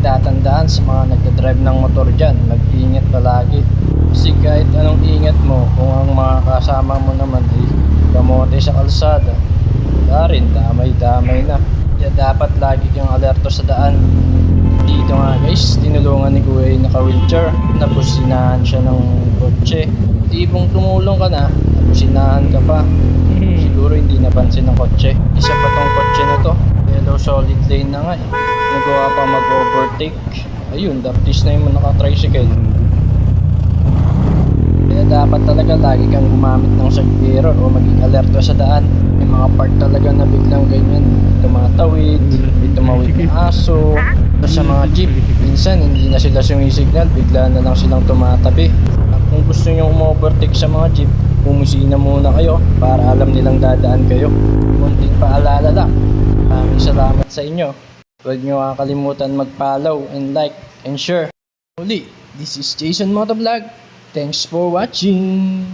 laging tatandaan sa mga nagdadrive ng motor dyan, mag-ingat palagi. Kasi kahit anong ingat mo, kung ang mga kasama mo naman ay kamote sa kalsada, wala rin, damay-damay na. Kaya dapat lagi kang alerto sa daan. Dito nga guys, tinulungan ni Kuya yung naka-wheelchair. Napusinahan siya ng kotse. Tipong tumulong ka na, napusinahan ka pa. Siguro hindi napansin ng kotse. Isa pa tong kotse na to. Yellow solid lane na nga eh. Nagawa pa mag-overtake. Ayun, daptis na yung naka-tricycle. Kaya dapat talaga lagi kang gumamit ng side mirror o maging alerto sa daan. May mga part talaga na biglang ganyan. Tumatawid, may tumawid na aso. Sa mga jeep, minsan hindi na sila sumisignal, bigla na lang silang tumatabi. At kung gusto nyo umu-overtake sa mga jeep, bumusina muna kayo para alam nilang dadaan kayo. Munting paalala lang. Maraming salamat sa inyo. Huwag nyo kakalimutan mag-follow and like and share. Uli, this is Jason Motovlog. Thanks for watching.